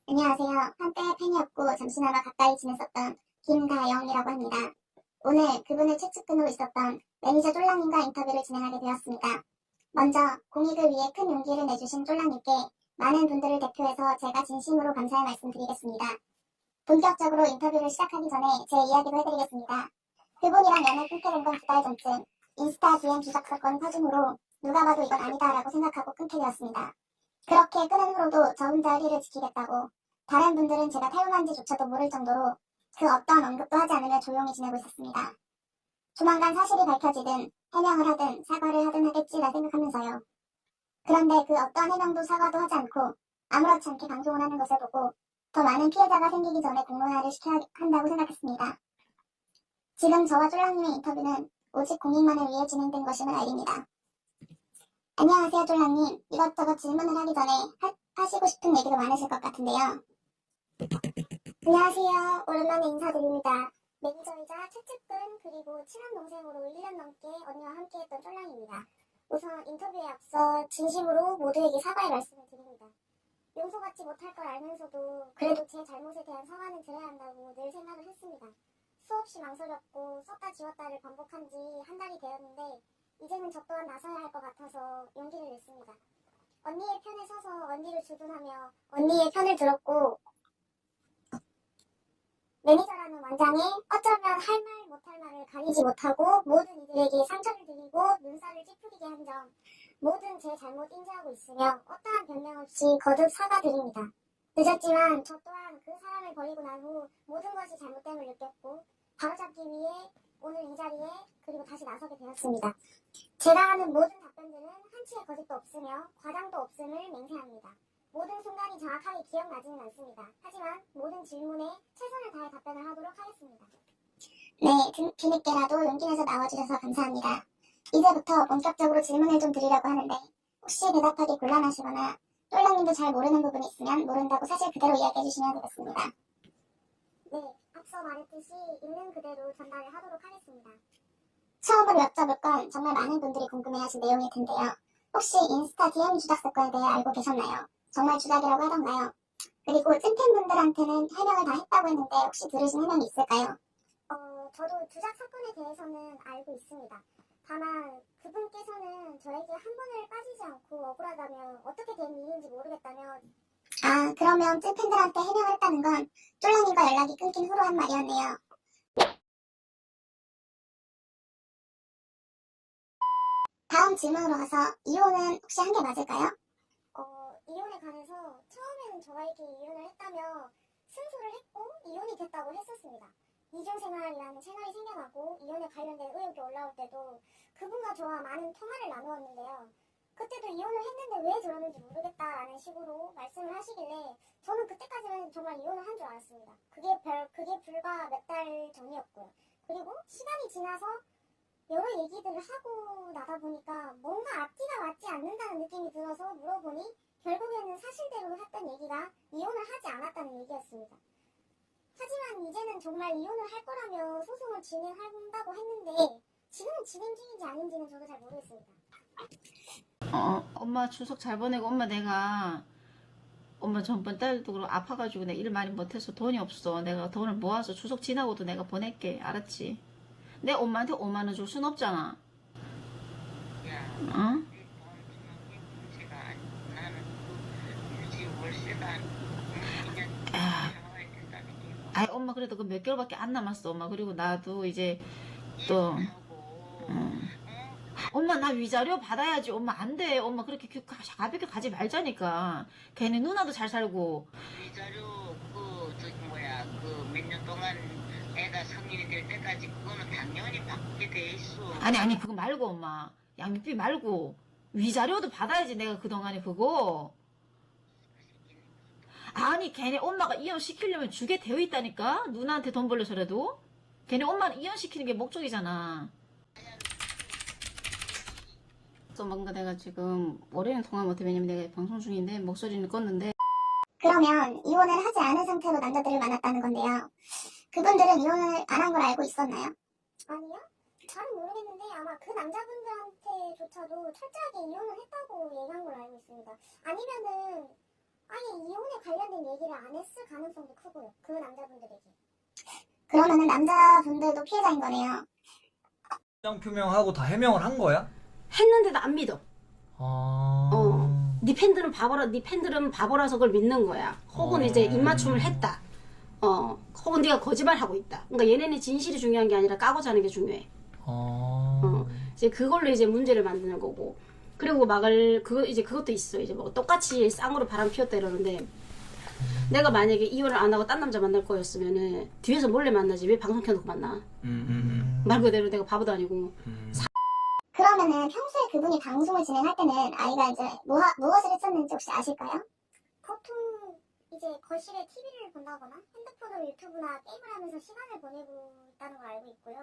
안녕하세요. 한때 팬이었고 잠시나마 가까이 지냈었던 김다영이라고 합니다. 오늘 그분을 최측근으로 있었던 매니저 쫄랑님과 인터뷰를 진행하게 되었습니다. 먼저 공익을 위해 큰 용기를 내주신 쫄랑님께 많은 분들을 대표해서 제가 진심으로 감사의 말씀드리겠습니다. 본격적으로 인터뷰를 시작하기 전에 제 이야기도 해드리겠습니다. 그분이랑 연애 끊게 된 건 2달 전쯤 인스타 DM 주작 사건 터짐으로 누가 봐도 이건 아니다라고 생각하고 끊게 되었습니다. 그렇게 끊은 후로도 저 혼자 의리를 지키겠다고 다른 분들은 제가 탈원한지조차도 모를 정도로 그 어떤 언급도 하지 않으며 조용히 지내고 있었습니다. 조만간 사실이 밝혀지든 해명을 하든 사과를 하든 하겠지라 생각하면서요. 그런데 그 어떤 해명도 사과도 하지 않고 아무렇지 않게 방송을 하는 것을 보고 더 많은 피해자가 생기기 전에 공론화를 시켜야 한다고 생각했습니다. 지금 저와 쫄랑님의 인터뷰는 오직 공익만을 위해 진행된 것임을 알립니다. 안녕하세요 쫄랑님. 이것저것 질문을 하기 전에 하시고 싶은 얘기도 많으실 것 같은데요. 안녕하세요. 오랜만에 인사드립니다. 매니저이자 최측근 그리고 친한 동생으로 1년 넘게 언니와 함께했던 쫄랑입니다. 우선 인터뷰에 앞서 진심으로 모두에게 사과의 말씀을 드립니다. 용서받지 못할 걸 알면서도 그래도 제 잘못에 대한 사과는 드려야 한다고 늘 생각을 했습니다. 수없이 망설였고 썼다 지웠다를 반복한 지 한 달이 되었는데 이제는 저 또한 나서야 할 것 같아서 용기를 냈습니다. 언니의 편에 서서 언니를 주둔하며 언니의 편을 들었고 매니저라는 완장에 어쩌면 할 말 못할 말을 가리지 못하고 모든 이들에게 상처를 드리고 눈살을 찌푸리게 한 점 모든 제 잘못 인지하고 있으며 어떠한 변명 없이 거듭 사과드립니다. 늦었지만 저 또한 그 사람을 버리고 난 후 모든 것이 잘못됨을 느꼈고 바로잡기 위해 오늘 이 자리에 그리고 다시 나서게 되었습니다. 제가 하는 모든 답변들은 한치의 거짓도 없으며 과장도 없음을 맹세합니다. 모든 순간이 정확하게 기억나지는 않습니다. 하지만 모든 질문에 최선을 다해 답변을 하도록 하겠습니다. 네, 뒤늦게라도 용기 내서 나와주셔서 감사합니다. 이제부터 본격적으로 질문을 좀 드리려고 하는데 혹시 대답하기 곤란하시거나 쫄랑님도 잘 모르는 부분이 있으면 모른다고 사실 그대로 이야기해주시면 되겠습니다. 네, 앞서 말했듯이 있는 그대로 전달을 하도록 하겠습니다. 처음으로 여쭤볼 건 정말 많은 분들이 궁금해하신 내용일 텐데요. 혹시 인스타 DM 주작 사건에 대해 알고 계셨나요? 정말 주작이라고 하던가요? 그리고 찐팬분들한테는 해명을 다 했다고 했는데 혹시 들으신 해명이 있을까요? 저도 주작 사건에 대해서는 알고 있습니다. 다만 그분께서는 저에게 한 번을 빠지지 않고 억울하다며 어떻게 된 일인지 모르겠다며 그러면 찐팬들한테 해명을 했다는 건 쫄랑이가 연락이 끊긴 후로 한 말이었네요. 다음 질문으로 가서 이혼은 혹시 한 게 맞을까요? 이혼에 관해서 처음에는 저에게 이혼을 했다며 승소를 했고 이혼이 됐다고 했었습니다. 이중생활이라는 채널이 생겨나고 이혼에 관련된 의혹이 올라올 때도 그분과 저와 많은 통화를 나누었는데요. 그때도 이혼을 했는데 왜 저러는지 모르겠다라는 식으로 말씀을 하시길래 저는 그때까지는 정말 이혼을 한 줄 알았습니다. 그게 불과 몇 달 전이었고요. 그리고 시간이 지나서 여러 얘기들을 하고 나다 보니까 뭔가 앞뒤가 맞지 않는다는 느낌이 들어서 물어보니 결국에는 사실대로 했던 얘기가 이혼을 하지 않았다는 얘기였습니다. 하지만 이제는 정말 이혼을 할 거라며 소송을 진행한다고 했는데 지금은 진행 중인지 아닌지는 저도 잘 모르겠습니다. 엄마 추석 잘 보내고 엄마 전번 달도 그렇고 아파가지고 내가 일 많이 못해서 돈이 없어. 내가 돈을 모아서 추석 지나고도 내가 보낼게. 알았지? 내 엄마한테 5만 원 줄 순 없잖아. 어? 아이 엄마 그래도 그 몇 개월밖에 안 남았어. 엄마 그리고 나도 이제 또 엄마 나 위자료 받아야지. 엄마 안 돼. 엄마 그렇게 가볍게 가지 말자니까. 괜히 누나도 잘 살고. 위자료 저기 뭐야 그 몇 년 동안 애가 성인이 될 때까지 그거는 당연히 받게 돼 있어. 아니 그거 말고 엄마 양육비 말고 위자료도 받아야지. 내가 그동안에 그거 아니 걔네 엄마가 이혼시키려면 주게 되어 있다니까. 누나한테 돈 벌려서라도 걔네 엄마는 이혼시키는 게 목적이잖아. 그래서 뭔가 내가 지금 월요일은 통화 못해. 왜냐면 내가 방송 중인데 목소리는 껐는데. 그러면 이혼을 하지 않은 상태로 남자들을 만났다는 건데요. 그분들은 이혼을 안 한 걸 알고 있었나요? 아니요. 잘은 모르겠는데 아마 그 남자분들한테조차도 철저하게 이혼을 했다고 얘기한 걸 알고 있습니다. 아니면은 아예 이혼에 관련된 얘기를 얘기를 안 했을 가능성도 크고요. 그 남자분들에게. 그러면은 남자분들도 피해자인 거네요. 입장 표명하고 다 해명을 한 거야? 했는데도 안 믿어. 아. 네 팬들은 바보라, 네 팬들은 바보라서 그걸 믿는 거야. 혹은 이제 입맞춤을 했다. 혹은 네가 거짓말하고 있다. 그러니까 얘네는 진실이 중요한 게 아니라 까고자 하는 게 중요해. 이제 그걸로 이제 문제를 만드는 거고. 그리고 그것도 있어. 이제 뭐 똑같이 쌍으로 바람 피웠다 이러는데, 내가 만약에 이혼을 안 하고 딴 남자 만날 거였으면은 뒤에서 몰래 만나지 왜 방송 켜놓고 만나? 말 그대로 내가 바보도 아니고. 그러면은 평소에 그분이 방송을 진행할 때는 아이가 이제 무엇을 했었는지 혹시 아실까요? 보통 이제 거실에 TV를 본다거나 핸드폰으로 유튜브나 게임을 하면서 시간을 보내고 있다는 걸 알고 있고요.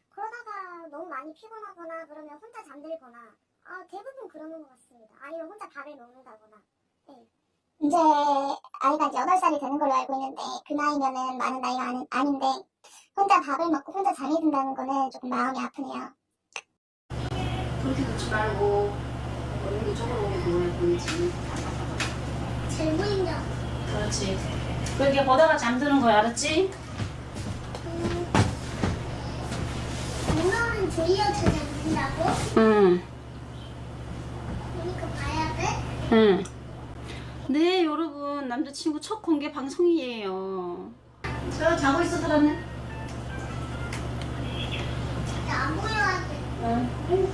그러다가 너무 많이 피곤하거나 그러면 혼자 잠들거나 대부분 그러는 것 같습니다. 아니면 혼자 밥을 먹는다거나. 네. 이제 아이가 이제 8살이 되는 걸로 알고 있는데 그 나이면은 많은 나이가 아닌데 혼자 밥을 먹고 혼자 잠이 든다는 거는 조금 마음이 아프네요. 그렇게 놓지 말고 이쪽으로 오게 눈을 보이지. 잘 보인다. 그렇지. 그렇게 보다가 잠드는 거야, 알았지? 엄마는 졸려서 잠든다고? 응. 그러니까 봐야 돼? 응. 네, 여러분, 남자친구 첫 공개 방송이에요. 저 자고 있어, 사람은? 안 보여야 돼. 응.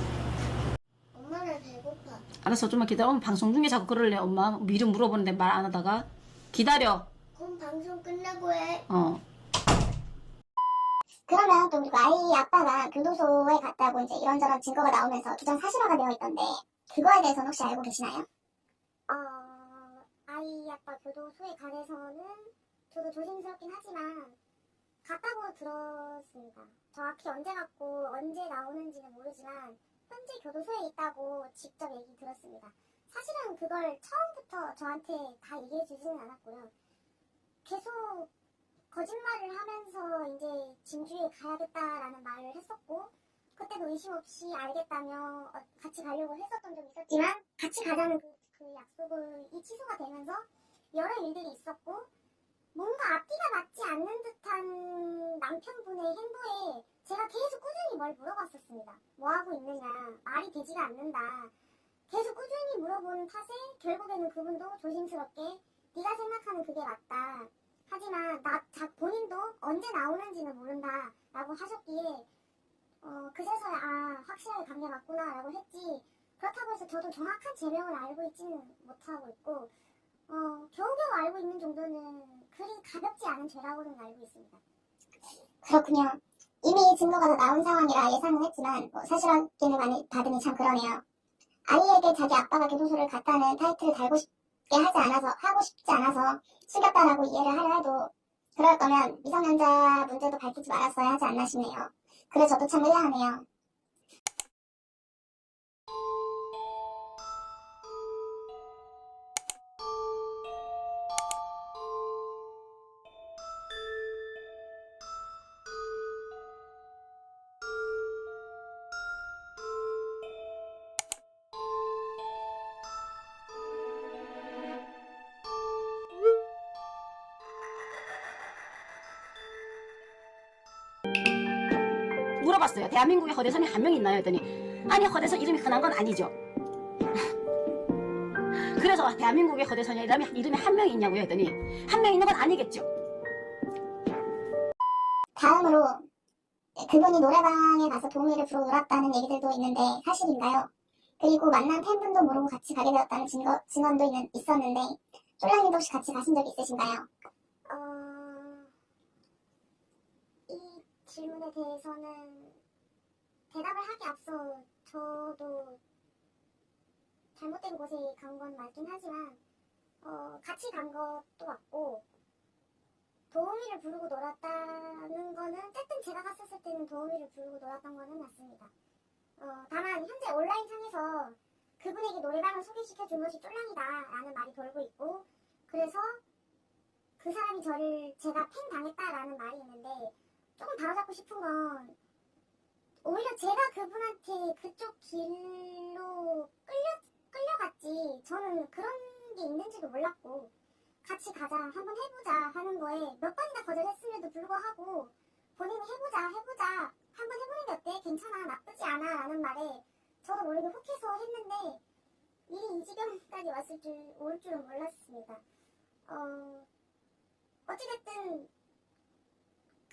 엄마는 배고파. 알았어, 좀만 기다려. 엄마 방송 중에 자꾸 그럴래, 엄마. 미리 물어보는데 말 안 하다가. 기다려. 그럼 방송 끝나고 해. 그러면 또 우리가 아이 아빠가 교도소에 갔다고 이제 이런저런 증거가 나오면서 주장 사실화가 되어 있던데 그거에 대해서는 혹시 알고 계시나요? 아이 아빠 교도소에 관해서는 저도 조심스럽긴 하지만 갔다고 들었습니다. 정확히 언제 갔고 언제 나오는지는 모르지만 현재 교도소에 있다고 직접 얘기 들었습니다. 사실은 그걸 처음부터 저한테 다 얘기해 주지는 않았고요. 계속 거짓말을 하면서 이제 진주에 가야겠다라는 말을 했었고 그때도 의심 없이 알겠다며 같이 가려고 했었던 적이 있었지만 같이 가자는 그 약속이 취소가 되면서 여러 일들이 있었고 뭔가 앞뒤가 맞지 않는 듯한 남편분의 행보에 제가 계속 꾸준히 뭘 물어봤었습니다. 뭐하고 있느냐, 말이 되지가 않는다. 계속 꾸준히 물어보는 탓에 결국에는 그분도 조심스럽게 네가 생각하는 그게 맞다. 하지만 본인도 언제 나오는지는 모른다 라고 하셨기에 그제서야 확실하게 관계 맞구나 라고 했지 그렇다고 해서 저도 정확한 제명을 알고 있지는 못하고 있고 겨우겨우 알고 있는 정도는 그리 가볍지 않은 죄라고는 알고 있습니다. 그렇군요. 이미 증거가 다 나온 상황이라 예상은 했지만 사실확인을 받으니 참 그러네요. 아이에게 자기 아빠가 교도소를 갔다는 타이틀을 하고 싶지 않아서 숨겼다라고 이해를 하려 해도 그럴 거면 미성년자 문제도 밝히지 말았어야 하지 않나 싶네요. 그래 저도 참 의아하네요. 물어봤어요. 대한민국에 허대선이 한 명 있나요? 했더니 아니 허대선 이름이 흔한 건 아니죠. 그래서 대한민국에 허대선이 이름이 한 명 있냐고요? 했더니 한 명 있는 건 아니겠죠. 다음으로 그분이 노래방에 가서 동의를 부르고 울었다는 얘기들도 있는데 사실인가요? 그리고 만난 팬분도 모르고 같이 가게 되었다는 증언도 있었는데 쫄랑이도 혹시 같이 가신 적 있으신가요? 이 질문에 대해서는 대답을 하기 앞서 저도 잘못된 곳에 간 건 맞긴 하지만 같이 간 것도 맞고 도우미를 부르고 놀았다는 거는 어쨌든 제가 갔었을 때는 도우미를 부르고 놀았던 거는 맞습니다. 다만 현재 온라인상에서 그분에게 노래방을 소개시켜준 것이 쫄랑이다 라는 말이 돌고 있고 그래서 그 사람이 제가 팽 당했다라는 말이 있는데 조금 바로잡고 싶은 건 오히려 제가 그분한테 그쪽 길로 끌려갔지 저는 그런 게 있는지도 몰랐고 같이 같이 가자, 한번 해보자 하는 거에 몇 번이나 거절했음에도 불구하고 본인이 해보자, 한번 해보는 게 어때? 괜찮아, 나쁘지 않아 라는 말에 저도 모르게 혹해서 했는데 일이 이 지경까지 올 줄은 몰랐습니다. 어찌됐든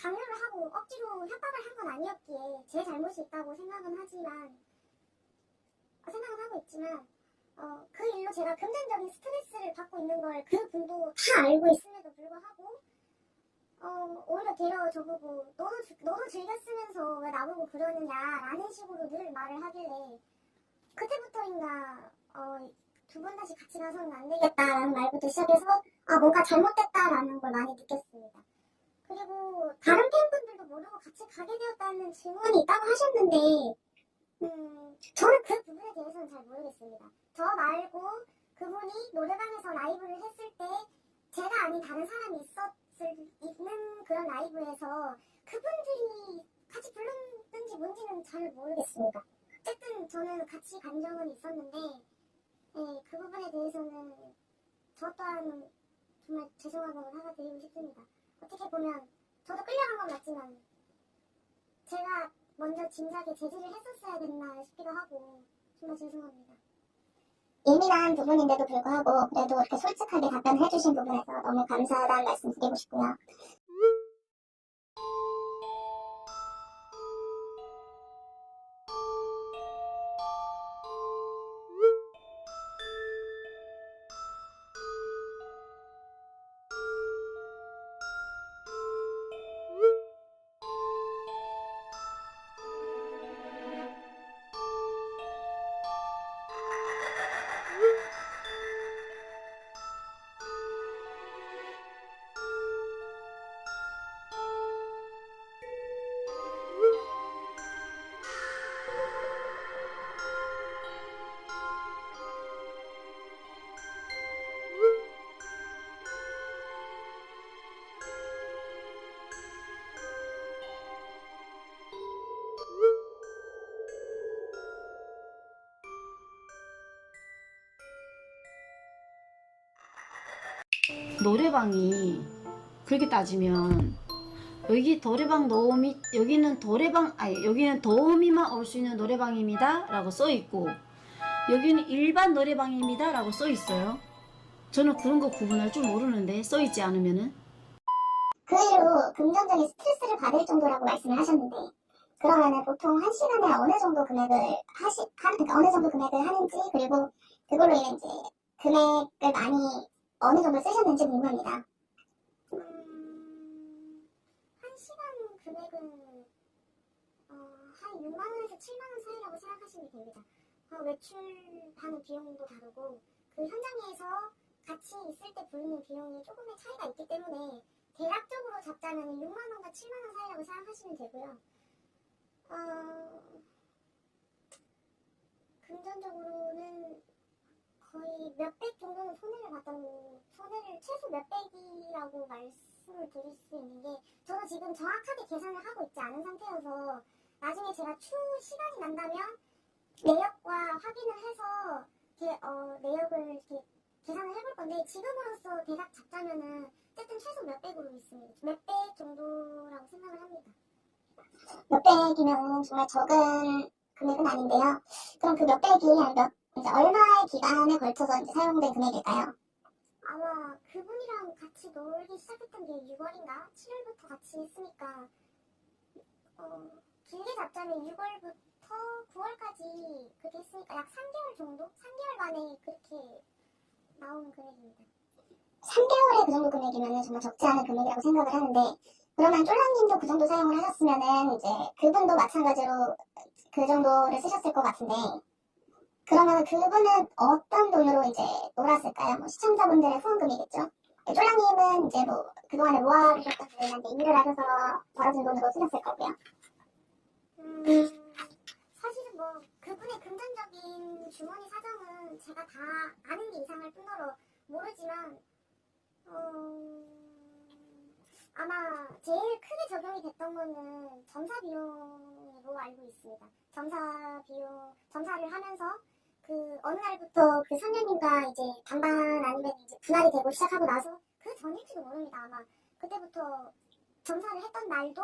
강요를 하고 억지로 협박을 한 건 아니었기에 제 잘못이 있다고 생각은 하고 있지만 그 일로 제가 금전적인 스트레스를 받고 있는 걸 그 분도 다 알고 있음에도 불구하고 오히려 되려 저보고 너도 즐겼으면서 왜 나보고 그러느냐라는 식으로 늘 말을 하길래 그때부터인가 두 번 다시 같이 가서는 안 되겠다라는 말부터 시작해서 뭔가 잘못됐다라는 걸 많이 느꼈습니다. 그리고 다른 팬분들도 모르고 같이 가게 되었다는 증언이 있다고 하셨는데 저는 그 부분에 대해서는 잘 모르겠습니다. 저 말고 그분이 노래방에서 라이브를 했을 때 제가 아닌 다른 사람이 있는 그런 라이브에서 그분들이 같이 불렀는지 뭔지는 잘 모르겠습니다. 어쨌든 저는 같이 간 적은 있었는데 그 부분에 대해서는 저 또한 정말 죄송하다고 사과드리고 싶습니다. 어떻게 보면 저도 끌려간 건 맞지만 제가 먼저 진작에 제지를 했었어야 됐나 싶기도 하고 정말 죄송합니다. 예민한 부분인데도 불구하고 그래도 이렇게 솔직하게 답변을 해주신 부분에서 너무 감사하다는 말씀 드리고 싶고요. 노래방이 그렇게 따지면 여기는 도우미만 올 수 있는 노래방입니다 라고 써있고 여기는 일반 노래방입니다 라고 써있어요. 저는 그런 거 구분할 줄 모르는데 써있지 않으면은 그 일로 금전적인 스트레스를 받을 정도라고 말씀을 하셨는데 그러면은 보통 한 시간에 어느 정도 금액을 하는지 그리고 그걸로 인해 이제 금액을 많이 어느 정도 쓰셨는지 궁금합니다. 한 시간 금액은 한 6만 원에서 7만 원 사이라고 생각하시면 됩니다. 외출하는 비용도 다르고 그 현장에서 같이 있을 때 부르는 비용이 조금의 차이가 있기 때문에 대략적으로 잡자면 6만 원과 7만 원 사이라고 생각하시면 되고요. 금전적으로는 거의 몇백 정도는 손해를 최소 몇백이라고 말씀을 드릴 수 있는 게 저도 지금 정확하게 계산을 하고 있지 않은 상태여서 나중에 제가 추후 시간이 난다면 내역과 확인을 해서 내역을 이렇게 계산을 해볼 건데 지금으로서 대략 잡자면은 어쨌든 최소 몇백으로 있습니다. 몇백 정도라고 생각을 합니다. 몇백이면 정말 적은 금액은 아닌데요. 그럼 그 몇백이 이제 얼마의 기간에 걸쳐서 이제 사용된 금액일까요? 아마 그분이랑 같이 놀기 시작했던 게 6월인가 7월부터 같이 했으니까 길게 잡자면 6월부터 9월까지 그렇게 했으니까 약 3개월 정도? 3개월 만에 그렇게 나온 금액입니다. 3개월에 그 정도 금액이면 정말 적지 않은 금액이라고 생각을 하는데 그러면 쫄랑님도 그 정도 사용을 하셨으면은 이제 그분도 마찬가지로 그 정도를 쓰셨을 것 같은데 그러면 그분은 어떤 돈으로 이제 놀았을까요? 뭐 시청자분들의 후원금이겠죠? 쫄랑님은 이제 뭐 그동안에 모아두셨던 분한테 일을 하셔서 벌어진 돈으로 쓰셨을 거고요. 사실은 뭐 그분의 금전적인 주머니 사정은 제가 다 아는 게 이상할 뿐더러 모르지만 아마 제일 크게 적용이 됐던 거는 점사 비용으로 알고 있습니다. 점사를 하면서 그 어느 날부터 그 선녀님과 이제 반반 아니면 이제 분할이 되고 시작하고 나서 그 전일지도 모릅니다. 아마 그때부터 점사를 했던 날도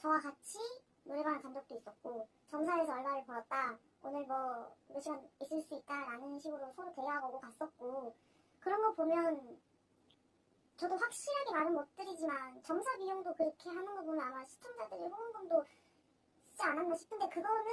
저와 같이 노래방을 간 적도 있었고, 점사에서 얼마를 벌었다, 오늘 뭐 몇 시간 있을 수 있다 라는 식으로 서로 대화하고 갔었고, 그런 거 보면 저도 확실하게 말은 못 드리지만 점사 비용도 그렇게 하는 거 보면 아마 시청자들이 후원금도 쓰지 않았나 싶은데, 그거는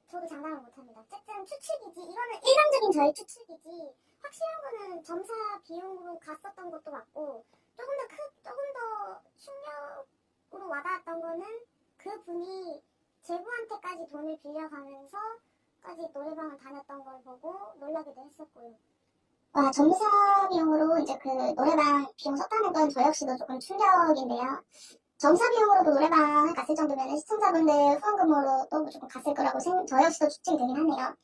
저도 장담을 못합니다. 어쨌든 추측이지, 이거는 일방적인 저의 추측이지, 확실한 거는 점사 비용으로 갔었던 것도 맞고, 조금 더 충격으로 와닿았던 거는 그 분이 제부한테까지 돈을 빌려가면서까지 노래방을 다녔던 걸 보고 놀라기도 했었고요. 점사 비용으로 이제 그 노래방 비용 썼다는 건 저 역시도 조금 충격인데요. 점사 비용으로도 노래방을 갔을 정도면 시청자분들 후원금으로 또 조금 갔을 거라고 저 역시도 추측이 되긴 하네요.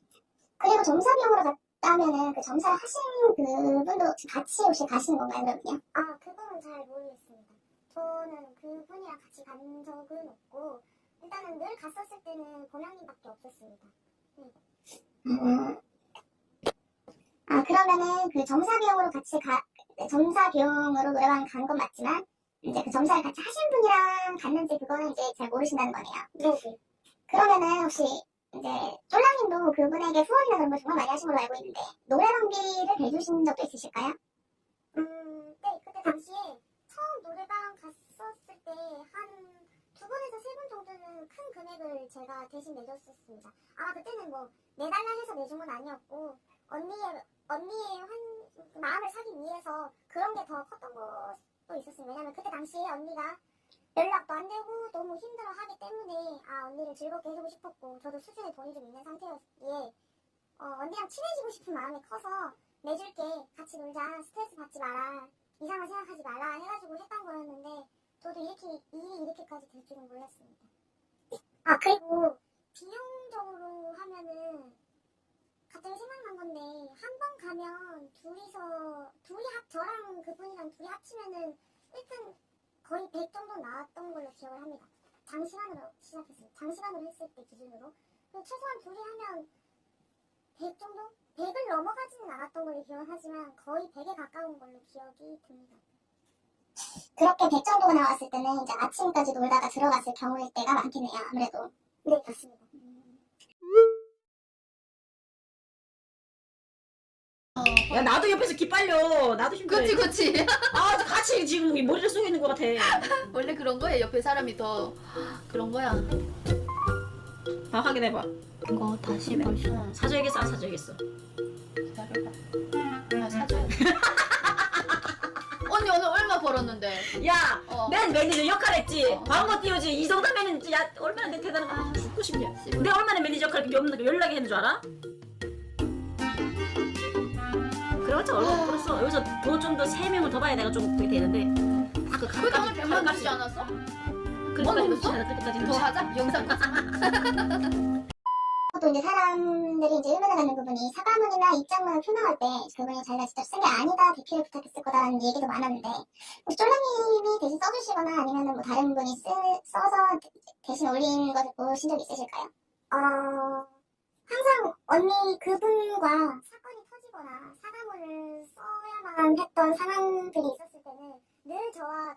그리고 점사 비용으로 갔다면은 그 점사 하신 그분도 같이 혹시 가시는 건가요, 그러면요? 아, 그거는 잘 모르겠습니다. 저는 그분이랑 같이 간 적은 없고, 일단은 늘 갔었을 때는 본양님밖에 없었습니다. 그러면은 그 점사 비용으로 점사 비용으로 노래방 간 건 맞지만, 이제 그 점사를 같이 하신 분이랑 갔는지 그거는 이제 잘 모르신다는 거네요. 네. 그러면은 혹시 이제 쫄랑님도 그분에게 후원이나 그런 걸 정말 많이 하신 걸로 알고 있는데, 노래방비를 대주신 적도 있으실까요? 네. 그때 당시에 처음 노래방 갔었을 때 한 2번에서 3번 정도는 큰 금액을 제가 대신 내줬었습니다. 아마 그때는 뭐 내달라 해서 내준 건 아니었고, 언니의 마음을 사기 위해서 그런 게 더 컸던 것도 있었습니다. 왜냐면 그때 당시에 언니가 연락도 안 되고 너무 힘들어하기 때문에 언니를 즐겁게 해주고 싶었고, 저도 수준에 돈이 좀 있는 상태였기에 언니랑 친해지고 싶은 마음이 커서 내줄게, 같이 놀자, 스트레스 받지 마라, 이상한 생각하지 마라 해가지고 했던 거였는데, 저도 일이 이렇게까지 될 줄은 몰랐습니다. 그리고 비용적으로 하면은 갑자기 생각난 건데, 한 번 가면 저랑 그분이랑 둘이 합치면은 일단 거의 100 정도 나왔던 걸로 기억을 합니다. 장시간으로 시작했습니다. 장시간으로 했을 때 기준으로. 최소한 둘이 하면 100 정도? 100을 넘어가지는 않았던 걸로 기억을 하지만 거의 100에 가까운 걸로 기억이 듭니다. 그렇게 100 정도가 나왔을 때는 이제 아침까지 놀다가 들어갔을 경우일 때가 많겠네요, 아무래도. 네, 맞습니다. 야, 나도 옆에서 기빨려. 나도 힘들어. 그치. 같이 지금 머리를 쏘고 있는 것 같아. 원래 그런 거야. 옆에 사람이 더 그런 거야. 확인해봐. 이거 다시 벌써 사줘야겠어, 안 사줘야겠어? 기다려봐. 사줘야 돼. 언니 오늘 얼마 벌었는데? 야, 어. 난 매니저 역할 했지. 광고 띄우지. 이 정도면은 야, 얼마나 내 대단한 거야. 죽고 싶냐. 내가 얼마나 매니저 역할 없는 거 연락이 했는 줄 알아? 그렇죠. 얼마 벌었어. 여기서 더 좀 더 3명을 더 봐야 내가 좀 그게 되는데. 그게 오늘 100만 주지 않았어? 그렇게까지 벌었어? 그렇게까지 더 하자. 영상 보자. 또 이제 사람들이 이제 의문을 갖는 부분이, 사과문이나 입장문을 표명할 때 그분이 자기가 직접 쓴 게 아니다, 대피를 부탁했을 거다라는 얘기도 많았는데, 혹시 쫄라님이 대신 써주시거나 아니면은 뭐 다른 분이 써서 대신 올린 것을 보신 적 있으실까요? 항상 언니 그분과 사건이 터지거나 사과문을 써야만 했던 상황들이 있었을 때는 늘 저와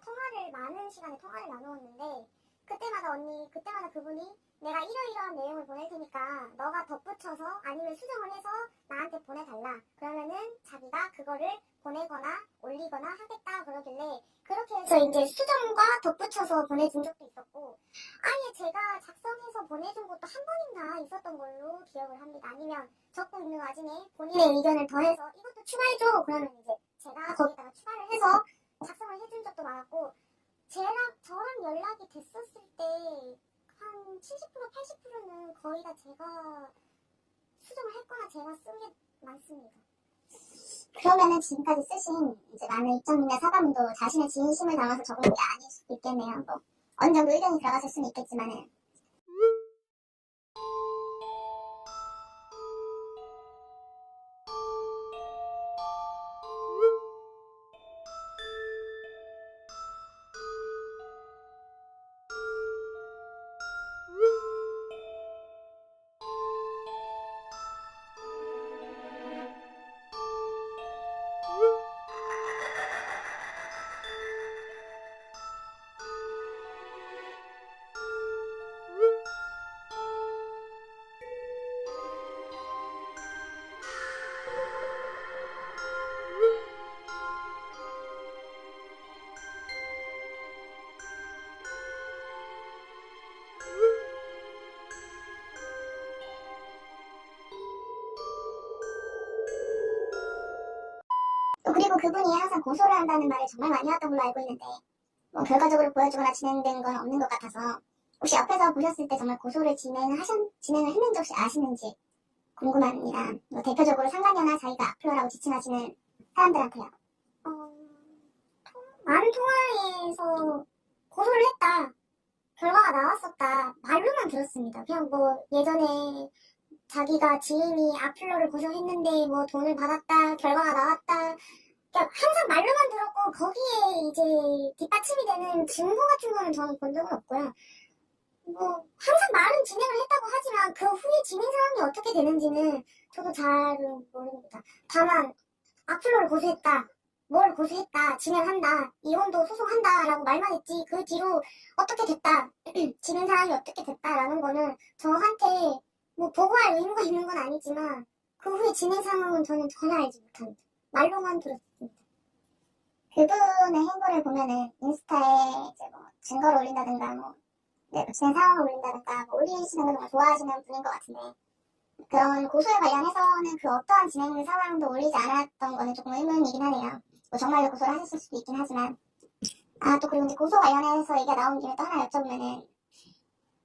많은 시간에 통화를 나누었는데, 그때마다 그분이 내가 이러이러한 내용을 보낼 테니까 너가 덧붙여서 아니면 수정을 해서 나한테 보내달라. 그러면은 자기가 그거를 보내거나 올리거나 하겠다 그러길래, 그렇게 해서 이제 수정과 덧붙여서 보내준 적도 있었고, 아예 제가 작성해서 보내준 것도 한 번인가 있었던 걸로 기억을 합니다. 아니면 적고 있는 와중에 본인의 의견을 더해서 이것도 추가해줘 그러면 이제 제가 거기다가 추가를 해서 작성을 해준 적도 많았고, 저랑 연락이 됐었을 때 한 70% 80%는 거의 다 제가 수정을 했거나 제가 쓴 게 많습니다. 그러면은 지금까지 쓰신 이제 많은 입장문이나 사과문도 자신의 진심을 담아서 적은 게 아닐 수도 있겠네요. 뭐 어느 정도 의견이 들어갔을 수는 있겠지만은. 그분이 항상 고소를 한다는 말을 정말 많이 하던 걸로 알고 있는데 뭐 결과적으로 보여주거나 진행된 건 없는 것 같아서 혹시 옆에서 보셨을 때 정말 고소를 진행을 했는지 혹시 아시는지 궁금합니다. 뭐 대표적으로 상관녀나 자기가 악플러라고 지칭하시는 사람들한테요. 많은 통화에서 고소를 했다. 결과가 나왔었다. 말로만 들었습니다. 그냥 뭐 예전에 자기가 지인이 악플러를 고소했는데 뭐 돈을 받았다. 결과가 나왔다. 그러니까 항상 말로만 들었고 거기에 이제 뒷받침이 되는 증거 같은 거는 저는 본 적은 없고요. 뭐 항상 말은 진행을 했다고 하지만 그 후에 진행 상황이 어떻게 되는지는 저도 잘은 모릅니다. 다만 악플러를 고소했다. 뭘 고소했다. 진행한다. 이혼도 소송한다. 라고 말만 했지. 그 뒤로 어떻게 됐다. 진행 상황이 어떻게 됐다라는 거는 저한테 뭐 보고할 의무가 있는 건 아니지만 그 후에 진행 상황은 저는 전혀 알지 못합니다. 말로만 들었습니다. 그분의 행보를 보면은 인스타에 이제 뭐 증거를 올린다든가 뭐 진행 상황을 올린다든가 뭐 올리시는 걸 정말 좋아하시는 분인 것 같은데 그런 고소에 관련해서는 그 어떠한 진행 상황도 올리지 않았던 거는 조금 의문이긴 하네요. 뭐 정말로 고소를 하셨을 수도 있긴 하지만 또 그리고 이제 고소 관련해서 얘기가 나온 김에 또 하나 여쭤보면은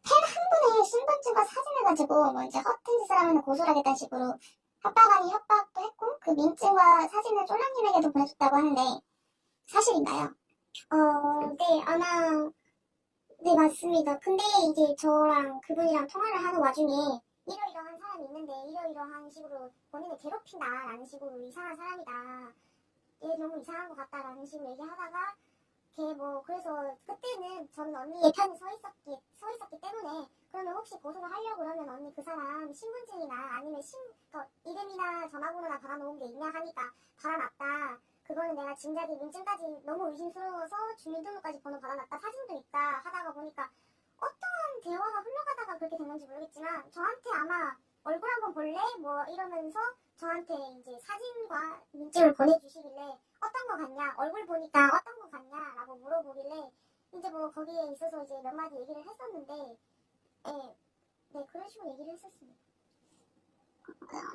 팬 한 분의 신분증과 사진을 가지고 뭐 이제 허튼 짓을 하면 고소를 하겠다는 식으로 협박 아닌 협박도 했고 그 민증과 사진을 쫄랑님에게도 보내줬다고 하는데 사실인가요? 네 아마 네 맞습니다. 근데 이제 저랑 그분이랑 통화를 하는 와중에 이러이러한 사람이 있는데 이러이러한 식으로 본인을 괴롭힌다라는 식으로 이상한 사람이다. 얘 너무 이상한 것 같다라는 식으로 얘기하다가 걔 뭐 그래서 그때는 저는 언니의 편에 서 있었기 때문에 그러면 혹시 고소를 하려고 그러면 언니 그 사람 신분증이나 아니면 이름이나 전화번호나 받아놓은 게 있냐 하니까 받아놨다. 그거는 내가 진작에 민증까지 너무 의심스러워서 주민등록까지 번호 받아놨다. 사진도 있다 하다가 보니까 어떠한 대화가 흘러가다가 그렇게 된 건지 모르겠지만 저한테 아마 얼굴 한번 볼래? 뭐 이러면서 저한테 이제 사진과 민증을 보내주시길래 어떤 거 같냐? 얼굴 보니까 어떤 거 같냐? 라고 물어보길래 이제 뭐 거기에 있어서 이제 몇 마디 얘기를 했었는데 네 그런 식으로 얘기를 했었습니다.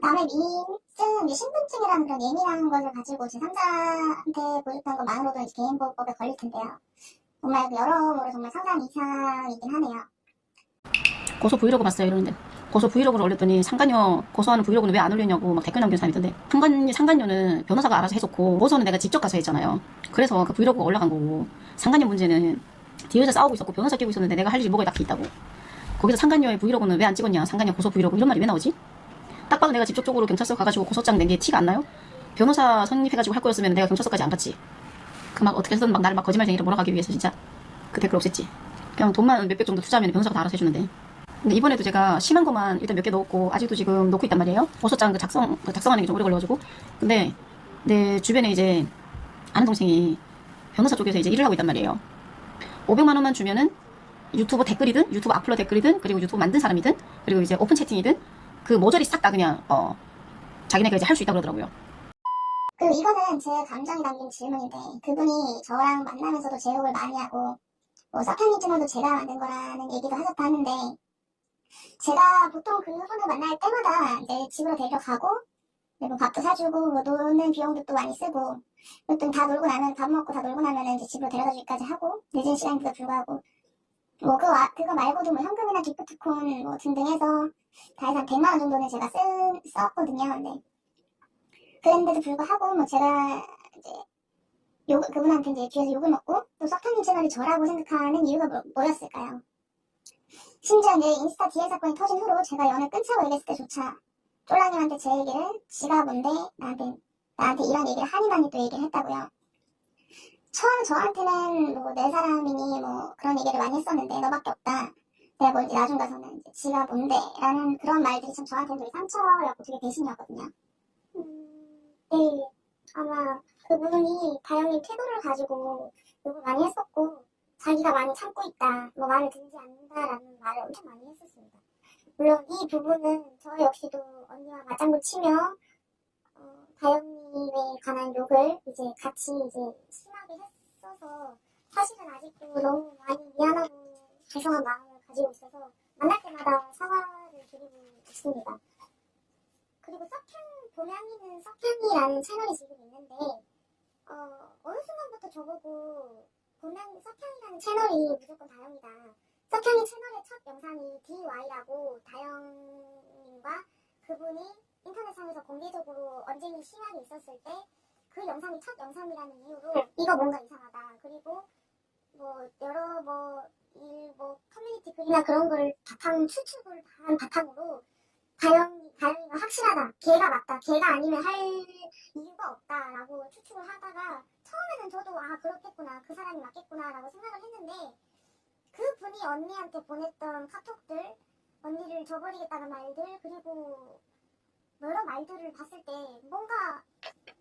남의 민증, 신분증이라는 그런 예민한 것을 가지고 제3자한테 보였던 것만으로도 이제 개인보호법에 걸릴 텐데요. 정말 여러모로 정말 상당히 이상이긴 하네요. 고소 브이로그 봤어요 이러는데 고소 브이로그를 올렸더니 상간녀 고소하는 브이로그는 왜 안 올리냐고 막 댓글 남기는 사람이 있던데 상간녀는 변호사가 알아서 해줬고 고소는 내가 직접 가서 했잖아요. 그래서 그 브이로그가 올라간 거고 상간녀 문제는 뒤에서 싸우고 있었고 변호사 끼고 있었는데 내가 할 일이 뭐가 딱히 있다고. 거기서 상간녀의 브이로그는 왜 안 찍었냐 상간녀 고소 브이로그 이런 말이 왜 나오지? 딱 봐도 내가 직접적으로 경찰서 가가지고 고소장 낸 게 티가 안 나요? 변호사 선임해가지고 할 거였으면 내가 경찰서까지 안 갔지. 그 막 어떻게 해서든 막 나를 막 거짓말쟁이로 몰아가기 위해서 진짜 그 댓글 없앴지. 그냥 돈만 몇백 정도 투자하면 변호사가 다 알아서 해주는데. 근데 이번에도 제가 심한 것만 일단 몇 개 넣었고 아직도 지금 넣고 있단 말이에요. 고소장 작성하는 게 좀 오래 걸려가지고. 근데 내 주변에 이제 아는 동생이 변호사 쪽에서 이제 일을 하고 있단 말이에요. 500만 원만 주면은 유튜브 댓글이든 유튜브 악플러 댓글이든 그리고 유튜브 만든 사람이든 그리고 이제 오픈 채팅이든 그 모조리 싹 다 그냥 자기네가 이제 할 수 있다고 그러더라고요. 그리고 이거는 제 감정이 담긴 질문인데 그분이 저랑 만나면서도 제 욕을 많이 하고 뭐 서탄이 증언도 제가 만든 거라는 얘기도 하셨다 하는데 제가 보통 그분을 만날 때마다 이제 집으로 데려가고 그리고 밥도 사주고 뭐 노는 비용도 또 많이 쓰고 보통 다 놀고 나면 밥 먹고 다 놀고 나면 이제 집으로 데려다 주기까지 하고 늦은 시간에도 불구하고 뭐 그거 말고도 뭐 현금이나 기프트콘 뭐 등등 해서 다 해서 한 100만 원 정도는 제가 썼거든요. 네. 그랬는데도 불구하고 뭐 제가 이제 그분한테 이제 뒤에서 욕을 먹고 또 석탄님 채널이 저라고 생각하는 이유가 뭐였을까요? 심지어 이제 인스타 DL 사건이 터진 후로 제가 연을 끊자고 얘기했을 때조차 쫄랑님한테 제 얘기를 지가 뭔데 나한테 이런 얘기를 하니만이 또 얘기를 했다고요. 처음 저한테는 뭐 내 사람이니 뭐 그런 얘기를 많이 했었는데 너밖에 없다. 내가 뭐 이제 나중 가서는 이제 지가 뭔데 라는 그런 말들이 참 저한테는 되게 상처였고 되게 배신이었거든요. 네, 아마 그분이 다영님 태도를 가지고 욕을 많이 했었고 자기가 많이 참고 있다, 뭐 말을 듣지 않는다라는 말을 엄청 많이 했었습니다. 물론 이 부분은 저 역시도 언니와 맞장구 치며 다영님에 관한 욕을 이제 같이 이제 심하게 했어서 사실은 아직도 너무 많이 미안하고 죄송한 마음을 가지고 있어서 만날 때마다 사과를 드리고 있습니다. 그리고 보명이는 석현이라는 채널이 지금 있는데 어느 순간부터 저보고 본난 석향이라는 채널이 무조건 다영이다. 석향이 채널의 첫 영상이 DY라고 다영님과 그분이 인터넷상에서 공개적으로 언쟁이 심하게 있었을 때 그 영상이 첫 영상이라는 이유로 이거 뭔가 이상하다. 그리고 뭐 여러 커뮤니티 글이나 그런 거를 추측을 한 바탕으로 다영이가 확실하다. 걔가 맞다. 걔가 아니면 할 이유가 없다라고 추측을 하다가 처음에는 저도 그렇겠구나. 그 사람이 맞겠구나라고 생각을 했는데 그 분이 언니한테 보냈던 카톡들, 언니를 저버리겠다는 말들, 그리고 여러 말들을 봤을 때 뭔가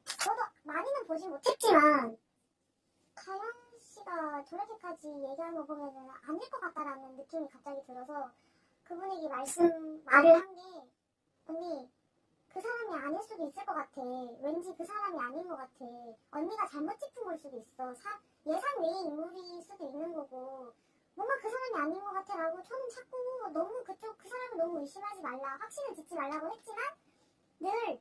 저도 많이는 보지 못했지만 다영 씨가 저렇게까지 얘기하는 거 보면은 아닐 것 같다라는 느낌이 갑자기 들어서 그분에게 말을 한 게 언니 그 사람이 아닐 수도 있을 것 같아. 왠지 그 사람이 아닌 것 같아. 언니가 잘못 짚은 걸 수도 있어. 예상 외의 인물일 수도 있는 거고 뭔가 그 사람이 아닌 것 같아라고 저는 자꾸 너무 그 사람을 너무 의심하지 말라. 확신을 짓지 말라고 했지만 늘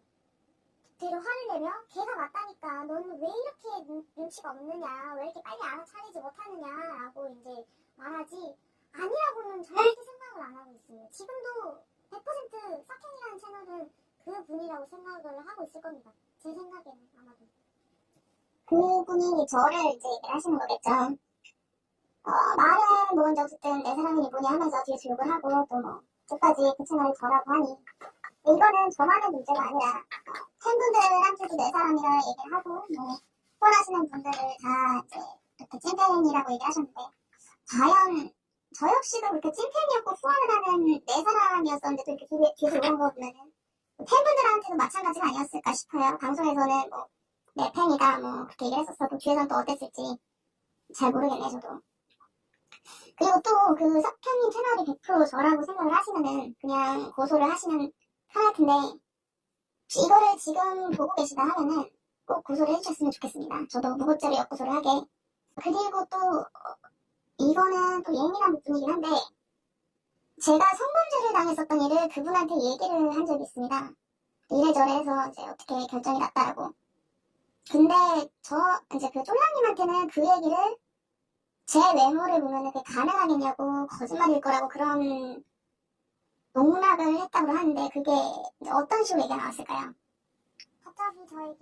대로 화를 내며 걔가 맞다니까 너는 왜 이렇게 눈치가 없느냐 왜 이렇게 빨리 알아차리지 못하느냐라고 이제 말하지 아니라고는 절대 생각을 안 하고 있어요. 지금도 100% 석현이라는 채널은 그 분이라고 생각을 하고 있을 겁니다. 제 생각에는 아마도. 그분이 저를 이제 얘기를 하시는 거겠죠. 말은 뭔지 어쨌든 내 사람이니 뭐니 하면서 뒤에서 욕을 하고 또 뭐 끝까지 그 채널을 저라고 하니 이거는 저만의 문제가 아니라 팬분들한테도 내 사람이라 얘기를 하고 뭐 후원하시는 분들을 다 이제 이렇게 찐팬이라고 얘기하셨는데 과연 저 역시도 그렇게 찐팬이었고 후원을 하는 내 사람이었었는데 또 이렇게 뒤에서 오는 거 보면은 팬분들한테도 마찬가지가 아니었을까 싶어요. 방송에서는 뭐 내 팬이다 뭐 그렇게 얘기를 했었어도 뒤에서는 또 어땠을지 잘 모르겠네 저도. 그리고 또 그 석현님 채널이 100% 저라고 생각을 하시면은 그냥 고소를 하시면 편할 텐데 이거를 지금 보고 계시다 하면은 꼭 고소를 해주셨으면 좋겠습니다. 저도 무고죄로 역고소를 하게. 그리고 또 이거는 또 예민한 부분이긴 한데 제가 성범죄를 당했었던 일을 그분한테 얘기를 한 적이 있습니다. 이래저래 해서 이제 어떻게 결정이 났다라고. 근데 이제 그 쫄랑님한테는 그 얘기를 제 외모를 보면은 그게 가능하겠냐고 거짓말일 거라고 그런 농락을 했다고 하는데 그게 어떤 식으로 얘기가 나왔을까요? 갑자기 저에게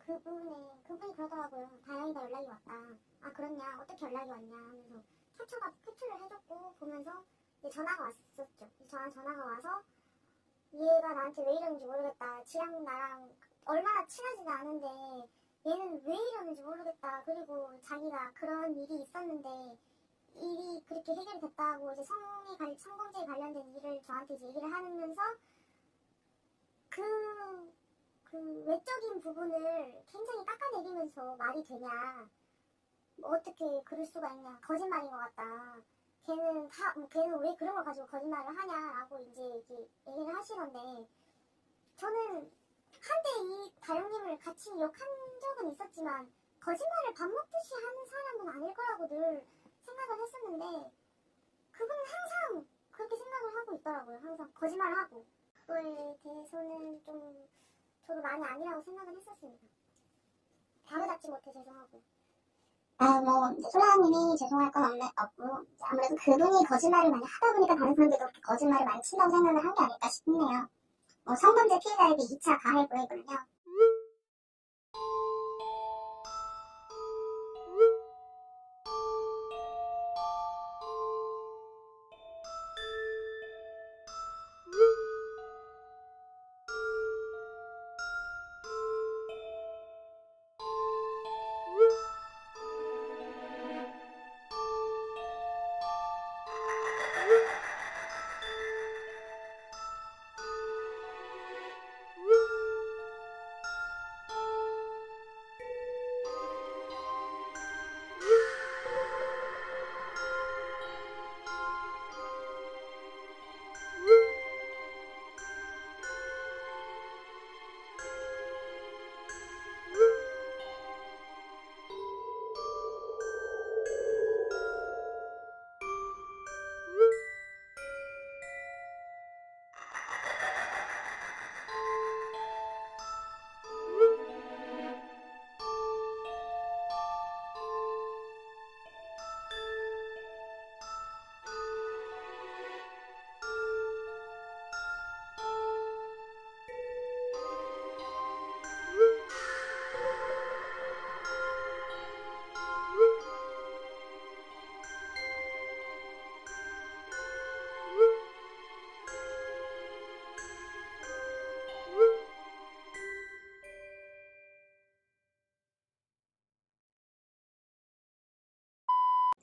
그분이 그러더라고요. 다영이가 연락이 왔다. 아 그렇냐? 어떻게 연락이 왔냐? 하면서 캡처를 해줬고 보면서 이제 전화가 왔었죠. 전화가 와서 얘가 나한테 왜 이러는지 모르겠다. 지랑 나랑 얼마나 친하지도 않은데 얘는 왜 이러는지 모르겠다. 그리고 자기가 그런 일이 있었는데 일이 그렇게 해결이 됐다고 이제 성범죄에 관련된 일을 저한테 이제 얘기를 하면서 그 외적인 부분을 굉장히 깎아내리면서 말이 되냐. 뭐 어떻게 그럴 수가 있냐. 거짓말인 것 같다. 걔는 왜 그런 걸 가지고 거짓말을 하냐라고 이제 얘기를 하시는데 저는 한때 이 다영님을 같이 욕한 적은 있었지만 거짓말을 밥 먹듯이 하는 사람은 아닐 거라고 늘 생각을 했었는데 그분은 항상 그렇게 생각을 하고 있더라고요. 항상 거짓말을 하고 그거에 대해서는 좀 저도 많이 아니라고 생각을 했었습니다. 바로잡지 못해 죄송하고 뭐 이제 솔라님이 죄송할 건 없고 아무래도 그분이 거짓말을 많이 하다 보니까 다른 사람들도 그렇게 거짓말을 많이 친다고 생각을 한 게 아닐까 싶네요. 성범죄 피해자에게 2차 가해보이거든요.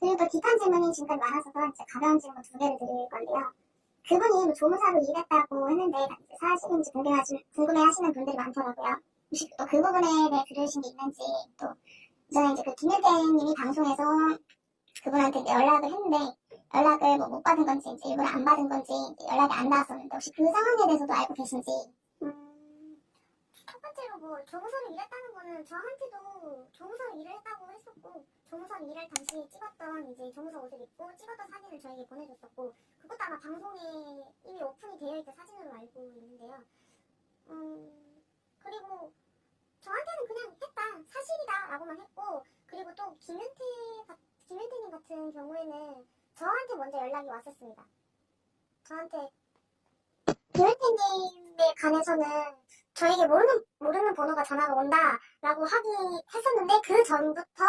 그리고 또 딥한 질문이 지금까지 많아서 이제 가벼운 질문 2개를 드릴 건데요. 그분이 뭐 조무사로 일했다고 했는데 사실인지 궁금해하시는 분들이 많더라고요. 혹시 또 그 부분에 대해 들으신 게 있는지, 또 이전에 이제 그 김일태님이 방송에서 그분한테 이제 연락을 했는데 연락을 뭐 못 받은 건지 이제 일부러 안 받은 건지 이제 연락이 안 나왔었는데 혹시 그 상황에 대해서도 알고 계신지. 첫 번째로 뭐 조무사로 일했다는 거는 저한테도 조무사로 일을 했다고 했었고, 조무사로 일할 당시에 찍었던 이제 조무사 옷을 입고 찍었던 사진을 저에게 보내줬었고, 그것도 아마 방송에 이미 오픈이 되어 있던 사진으로 알고 있는데요. 그리고 저한테는 그냥 했다, 사실이다 라고만 했고, 그리고 또 김현태님 같은 경우에는 저한테 먼저 연락이 왔었습니다. 저한테 김현태님에 관해서는 저에게 모르는 번호가 전화가 온다라고 하긴 했었는데, 그 전부터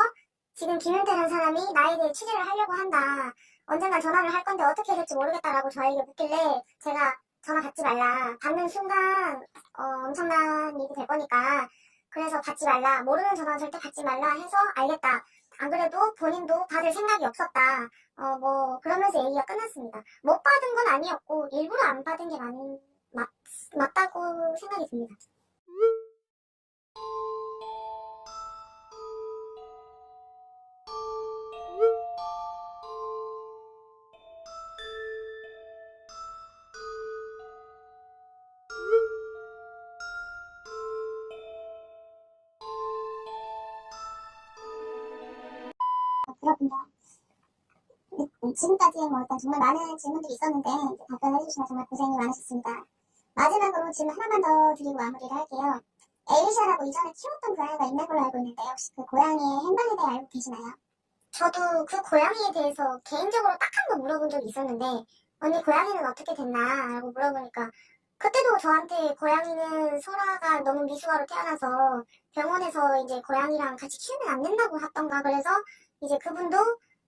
지금 김현태라는 사람이 나에 대해 취재를 하려고 한다, 언젠가 전화를 할 건데 어떻게 될지 모르겠다라고 저에게 묻길래 제가 전화 받지 말라, 받는 순간 엄청난 일이 될 거니까 그래서 받지 말라, 모르는 전화는 절대 받지 말라 해서 알겠다, 안 그래도 본인도 받을 생각이 없었다, 뭐 그러면서 얘기가 끝났습니다. 못 받은 건 아니었고 일부러 안 받은 게 맞다고 생각이 듭니다. 그렇군요. 지금까지 뭐 일단 정말 많은 질문들이 있었는데 답변을 해주시면 정말 고생이 많으셨습니다. 마지막으로 질문 하나만 더 드리고 마무리를 할게요. 에리샤라고 이전에 키웠던 고양이가 있는 걸로 알고 있는데 혹시 그 고양이의 행방에 대해 알고 계시나요? 저도 그 고양이에 대해서 개인적으로 딱 한 번 물어본 적이 있었는데, 언니 고양이는 어떻게 됐나 라고 물어보니까 그때도 저한테 고양이는 소라가 너무 미숙아로 태어나서 병원에서 이제 고양이랑 같이 키우면 안 된다고 하던가, 그래서 이제 그분도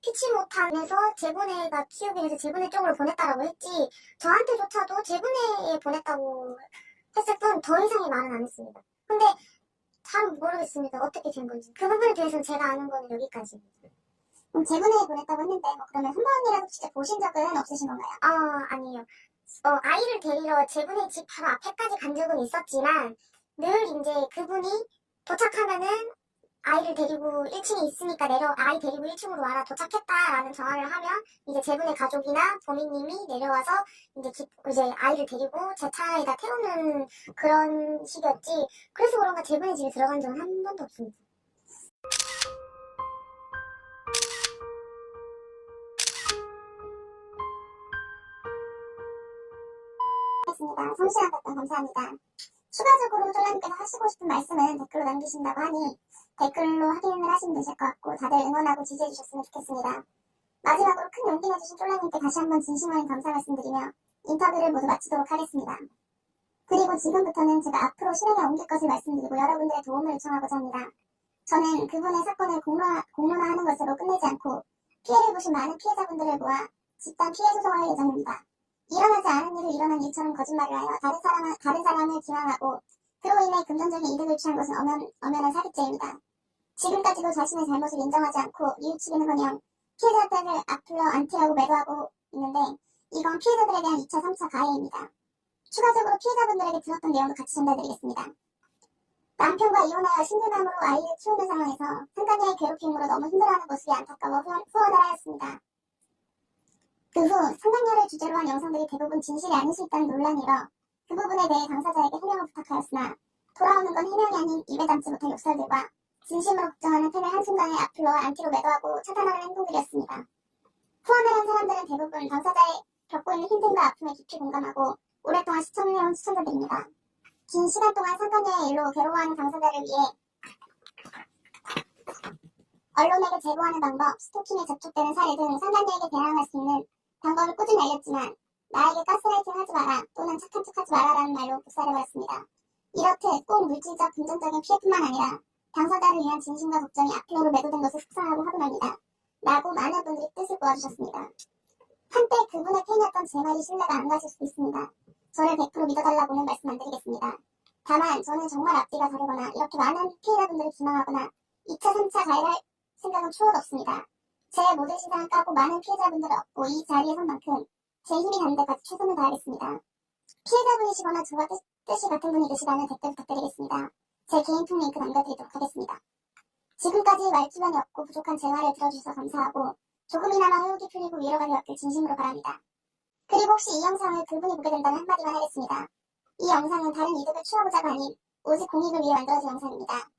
피치 못한에서 재분해가 키우기 위해서 재분해 쪽으로 보냈다라고 했지, 저한테조차도 재분해에 보냈다고 했을 뿐 더 이상의 말은 안 했습니다. 근데 잘 모르겠습니다, 어떻게 된 건지. 그 부분에 대해서는 제가 아는 거는 여기까지. 재분해에 보냈다고 했는데 그러면 한 번이라도 진짜 보신 적은 없으신 건가요? 아니요. 아이를 데리러 재분해 집 바로 앞에까지 간 적은 있었지만 늘 이제 그분이 도착하면은 아이를 데리고 1층에 있으니까 아이 데리고 1층으로 와라, 도착했다라는 전화를 하면 이제 재분의 가족이나 보미님이 내려와서 이제 아이를 데리고 제 차에다 태우는 그런 식이었지, 그래서 그런가 재분의 집에 들어간 적은 한 번도 없습니다. 성실한 답변 감사합니다. 추가적으로 쫄라님께서 하시고 싶은 말씀은 댓글로 남기신다고 하니 댓글로 확인을 하시면 되실 것 같고, 다들 응원하고 지지해주셨으면 좋겠습니다. 마지막으로 큰 용기 내주신 쫄라님께 다시 한번 진심어린 감사 말씀드리며 인터뷰를 모두 마치도록 하겠습니다. 그리고 지금부터는 제가 앞으로 실행에 옮길 것을 말씀드리고 여러분들의 도움을 요청하고자 합니다. 저는 그분의 사건을 공론화하는 것으로 끝내지 않고 피해를 보신 많은 피해자분들을 모아 집단 피해 소송을 할 예정입니다. 일어나지 않은 일을 일어난 일처럼 거짓말을 하여 다른 사람을 기망하고 그로 인해 금전적인 이득을 취한 것은 엄연한 사기죄입니다. 지금까지도 자신의 잘못을 인정하지 않고 뉘우치기는커녕 피해자들을 악플러 안티하고 매도하고 있는데 이건 피해자들에 대한 2차, 3차 가해입니다. 추가적으로 피해자분들에게 들었던 내용도 같이 전달드리겠습니다. 남편과 이혼하여 싱글맘으로 아이를 키우는 상황에서 상간녀의 괴롭힘으로 너무 힘들어하는 모습이 안타까워 후원을 하였습니다. 그 후 상간녀를 주제로 한 영상들이 대부분 진실이 아닐 수 있다는 논란이 일어 그 부분에 대해 당사자에게 해명을 부탁하였으나 돌아오는 건 해명이 아닌 입에 담지 못할 욕설들과 진심으로 걱정하는 팬을 한순간에 악플러와 안티로 매도하고 차단하는 행동들이었습니다. 후원을 한 사람들은 대부분 당사자의 겪고 있는 힘듦과 아픔에 깊이 공감하고 오랫동안 시청을 해온 시청자들입니다. 긴 시간 동안 상간녀의 일로 괴로워하는 당사자를 위해 언론에게 제보하는 방법, 스토킹에 접촉되는 사례 등 상간녀에게 대항할 수 있는 방법을 꾸준히 알렸지만 나에게 가스라이팅 하지 마라 또는 착한 척 하지 마라라는 말로 묵살해버렸습니다. 이렇듯 꼭 물질적 금전적인 피해뿐만 아니라 당사자를 위한 진심과 걱정이 악플러로 매도된 것을 속상하고 화분합니다. 라고 많은 분들이 뜻을 모아주셨습니다. 한때 그분의 팬이었던 제 말이 신뢰가 안 가실 수도 있습니다. 저를 100% 믿어달라고는 말씀 안 드리겠습니다. 다만 저는 정말 앞뒤가 다르거나 이렇게 많은 피해자분들을 기망하거나 2차, 3차 가해할 생각은 추호도 없습니다. 제 모든 시장을 까고 많은 피해자분들을 얻고 이 자리에 선 만큼 제 힘이 닿는 데까지 최선을 다하겠습니다. 피해자분이시거나 저와 뜻이 같은 분이 계시다면 댓글 부탁드리겠습니다. 제 개인 통 링크 남겨드리도록 하겠습니다. 지금까지 말주변이 없고 부족한 제 말을 들어주셔서 감사하고 조금이나마 의혹이 풀리고 위로가 되었길 진심으로 바랍니다. 그리고 혹시 이 영상을 그분이 보게 된다면 한마디만 하겠습니다. 이 영상은 다른 이득을 취하고자가 아닌 오직 공익을 위해 만들어진 영상입니다.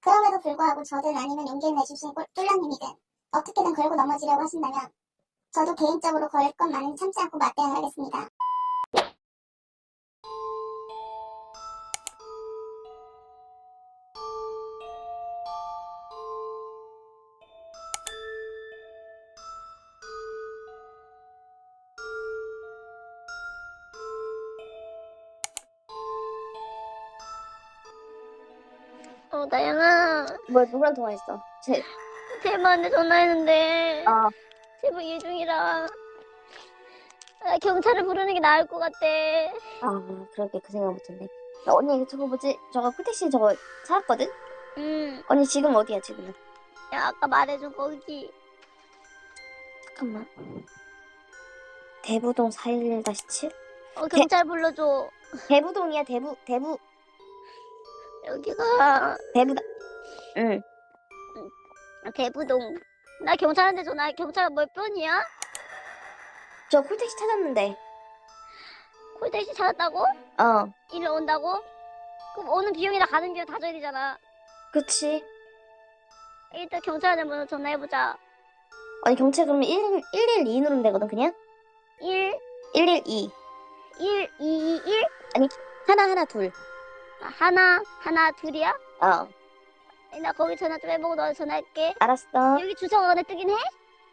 그럼에도 불구하고 저든 아니면 용기를 내주신 똘랑님이든 어떻게든 걸고 넘어지려고 하신다면 저도 개인적으로 걸을 것만은 참지 않고 맞대응을 하겠습니다. 나영아, 뭐 누구랑 통화했어? 쟤한테 전화했는데 아, 제부 일 중이라 경찰을 부르는 게 나을 것 같대. 그렇게 그 생각 못했네. 언니 저거 뭐지? 저거 쿨택시 저거 찾았거든? 응, 언니 지금 어디야 지금은? 야, 아까 말해준 거기. 잠깐만. 대부동 411-7? 경찰 불러줘. 대부동이야 여기가 대부다. 응. 대부동. 나 경찰한테 전화해. 경찰 몇 번이야? 저 쿨택시 찾았는데. 콜택시 찾았다고? 어, 일로 온다고? 그럼 오는 비용이랑 가는 비용 다 줘야 되잖아. 그치. 일단 경찰한테 먼저 전화해보자. 아니 경찰 그러면 112 누르면 되거든 그냥? 1, 112. 1, 2, 1? 하나 둘. 하나, 둘이야? 어, 나 거기 전화 좀 해보고 너한테 전화할게. 알았어. 여기 주소가 근데 뜨긴 해?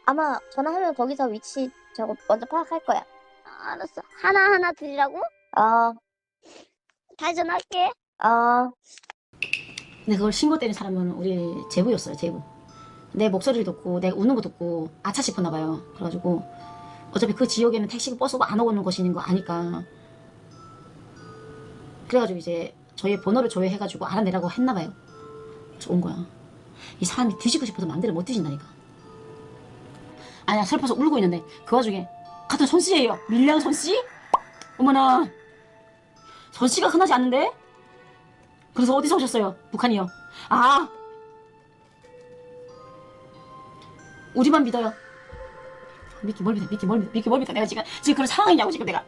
아마 전화하면 거기서 위치 저거 먼저 파악할 거야. 알았어. 하나, 둘이라고? 어, 다시 전화할게. 근데 그걸 신고 때린 사람은 우리 제부였어요, 제부. 내 목소리를 듣고 내가 웃는 거 듣고 아차 싶었나 봐요. 그래가지고 어차피 그 지역에는 택시고 버스고 안 오는 것인 거 아니까. 그래가지고 이제 저희 번호를 조회해가지고 알아내라고 했나 봐요. 그래서 온 거야. 이 사람이 뒤지고 싶어도 맘대로 못 뒤진다니까. 아니야, 슬퍼서 울고 있는데 그 와중에 같은 손씨예요. 밀량 손씨? 어머나, 손씨가 흔하지 않는데? 그래서 어디서 오셨어요? 북한이요. 아, 우리만 믿어요. 믿기 뭘 믿어. 내가 지금 그런 상황이냐고 지금 내가.